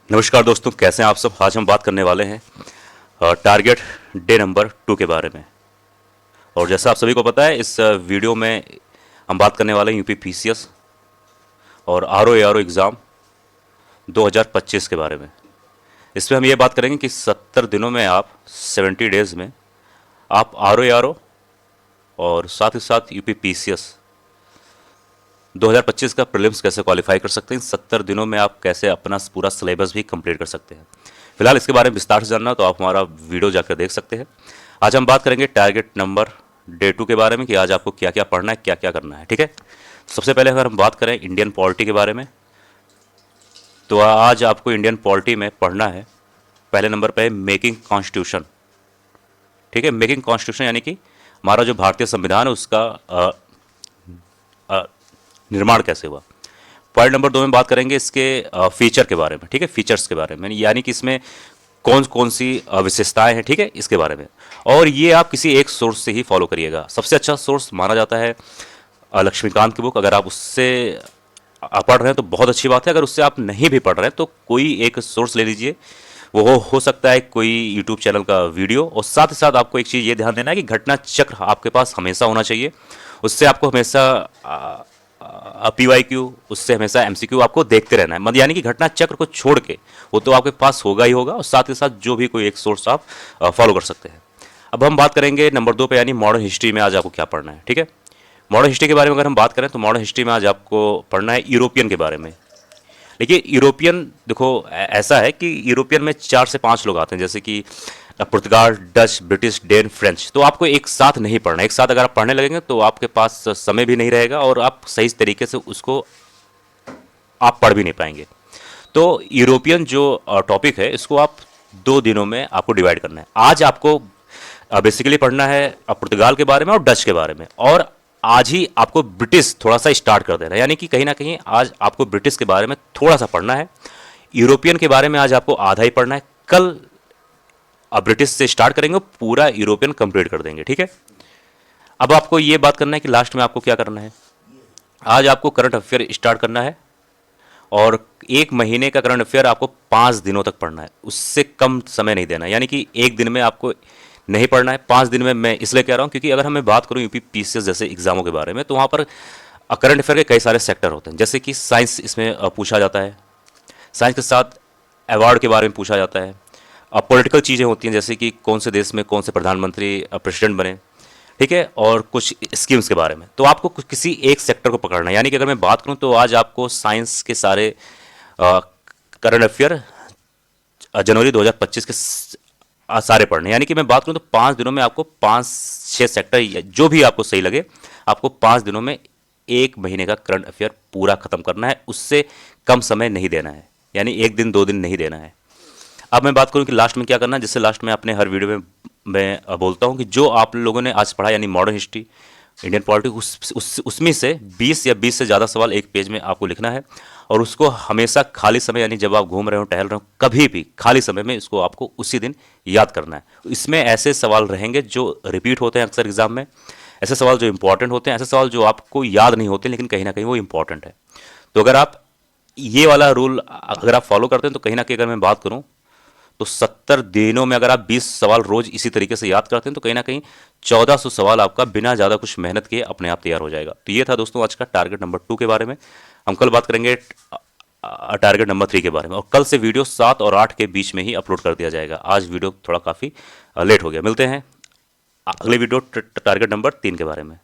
नमस्कार दोस्तों, कैसे हैं आप सब। आज हम बात करने वाले हैं टारगेट डे नंबर 2 के बारे में। और जैसा आप सभी को पता है, इस वीडियो में हम बात करने वाले हैं यूपी पीसीएस और आरओ एआरओ एग्ज़ाम 2025 के बारे में। इसमें हम ये बात करेंगे कि 70 दिनों में आप 70 डेज़ में आप आरओ एआरओ और साथ ही साथ यूपी पीसीएस 2025 का प्रीलिम्स कैसे क्वालिफाई कर सकते हैं। 70 दिनों में आप कैसे अपना पूरा सिलेबस भी कंप्लीट कर सकते हैं। फिलहाल इसके बारे में विस्तार से जानना तो आप हमारा वीडियो जाकर देख सकते हैं। आज हम बात करेंगे टारगेट नंबर डे 2 के बारे में कि आज आपको क्या क्या पढ़ना है, क्या क्या करना है। ठीक है, सबसे पहले अगर हम बात करें इंडियन पॉलिटी के बारे में, तो आज आपको इंडियन पॉलिटी में पढ़ना है। पहले नंबर पर है मेकिंग कॉन्स्टिट्यूशन। ठीक है, मेकिंग कॉन्स्टिट्यूशन यानी कि हमारा जो भारतीय संविधान है उसका निर्माण कैसे हुआ। पॉइंट नंबर 2 में बात करेंगे इसके फीचर के बारे में। ठीक है, फीचर्स के बारे में, यानी कि इसमें कौन कौन सी विशेषताएं हैं। ठीक है, इसके बारे में। और ये आप किसी एक सोर्स से ही फॉलो करिएगा। सबसे अच्छा सोर्स माना जाता है लक्ष्मीकांत की बुक। अगर आप उससे पढ़ रहे हैं तो बहुत अच्छी बात है। अगर उससे आप नहीं भी पढ़ रहे हैं तो कोई एक सोर्स ले लीजिए। वो हो सकता है कोई यूट्यूब चैनल का वीडियो। और साथ ही साथ आपको एक चीज़ ये ध्यान देना है कि घटना चक्र आपके पास हमेशा होना चाहिए। उससे आपको हमेशा PYQ, उससे हमेशा MCQ आपको देखते रहना है। मतलब यानी कि घटना चक्र को छोड़ के वो तो आपके पास होगा ही होगा, और साथ ही साथ जो भी कोई एक सोर्स आप फॉलो कर सकते हैं। अब हम बात करेंगे नंबर 2 पे, यानी मॉडर्न हिस्ट्री में आज आपको क्या पढ़ना है। ठीक है, मॉडर्न हिस्ट्री के बारे में अगर हम बात करें तो मॉडर्न हिस्ट्री में आज आपको पढ़ना है यूरोपियन के बारे में। देखिए, यूरोपियन देखो ऐसा है कि यूरोपियन में 4 से 5 लोग आते हैं, जैसे कि पुर्तगाल, डच, ब्रिटिश, डेन, फ्रेंच। तो आपको एक साथ नहीं पढ़ना। एक साथ अगर आप पढ़ने लगेंगे तो आपके पास समय भी नहीं रहेगा और आप सही तरीके से उसको आप पढ़ भी नहीं पाएंगे। तो यूरोपियन जो टॉपिक है इसको आप 2 दिनों में आपको डिवाइड करना है। आज आपको बेसिकली पढ़ना है पुर्तगाल के बारे में और डच के बारे में। और आज ही आपको ब्रिटिश थोड़ा सा स्टार्ट कर देना है, यानी कि कहीं ना कहीं आज आपको ब्रिटिश के बारे में थोड़ा सा पढ़ना है। यूरोपियन के बारे में आज आपको आधा ही पढ़ना है। कल अब ब्रिटिश से स्टार्ट करेंगे, पूरा यूरोपियन कंप्लीट कर देंगे। ठीक है, अब आपको ये बात करना है कि लास्ट में आपको क्या करना है। आज आपको करंट अफेयर स्टार्ट करना है और 1 महीने का करंट अफेयर आपको 5 दिनों तक पढ़ना है। उससे कम समय नहीं देना, यानी कि 1 दिन में आपको नहीं पढ़ना है। 5 दिन में मैं इसलिए कह रहा हूँ क्योंकि अगर हमें बात करूँ यूपी पीसीएस जैसे एग्जामों के बारे में, तो वहाँ पर करंट अफेयर के कई सारे सेक्टर होते हैं। जैसे कि साइंस इसमें पूछा जाता है, साइंस के साथ अवार्ड के बारे में पूछा जाता है। अब पॉलिटिकल चीज़ें होती हैं, जैसे कि कौन से देश में कौन से प्रधानमंत्री प्रेसिडेंट बने। ठीक है, और कुछ स्कीम्स के बारे में। तो आपको किसी एक सेक्टर को पकड़ना है। यानी कि अगर मैं बात करूं तो आज आपको साइंस के सारे करंट अफेयर जनवरी 2025 के सारे पढ़ने। यानी कि मैं बात करूं तो 5 दिनों में आपको 5-6 सेक्टर, जो भी आपको सही लगे, आपको 5 दिनों में 1 महीने का करंट अफेयर पूरा खत्म करना है। उससे कम समय नहीं देना है, यानी 1 दिन 2 दिन नहीं देना है। अब मैं बात करूं कि लास्ट में क्या करना है, जिससे लास्ट में अपने हर वीडियो में मैं बोलता हूं कि जो आप लोगों ने आज पढ़ा, यानी मॉडर्न हिस्ट्री, इंडियन पॉलिटिक्स, उसमें से 20 या 20 से ज़्यादा सवाल एक पेज में आपको लिखना है। और उसको हमेशा खाली समय, यानी जब आप घूम रहे हो, टहल रहे हो, कभी भी खाली समय में इसको आपको उसी दिन याद करना है। इसमें ऐसे सवाल रहेंगे जो रिपीट होते हैं अक्सर एग्जाम में, ऐसे सवाल जो इंपॉर्टेंट होते हैं, ऐसे सवाल जो आपको याद नहीं होते लेकिन कहीं ना कहीं वो इंपॉर्टेंट है। तो अगर आप ये वाला रूल अगर आप फॉलो करते हैं तो कहीं ना कहीं, अगर मैं बात करूँ तो 70 दिनों में अगर आप 20 सवाल रोज इसी तरीके से याद करते हैं तो कहीं ना कहीं 1400 सवाल आपका बिना ज़्यादा कुछ मेहनत किए अपने आप तैयार हो जाएगा। तो ये था दोस्तों आज का टारगेट नंबर 2 के बारे में। हम कल बात करेंगे टारगेट नंबर 3 के बारे में, और कल से वीडियो 7 और 8 के बीच में ही अपलोड कर दिया जाएगा। आज वीडियो थोड़ा काफ़ी लेट हो गया। मिलते हैं अगले वीडियो टारगेट नंबर 3 के बारे में।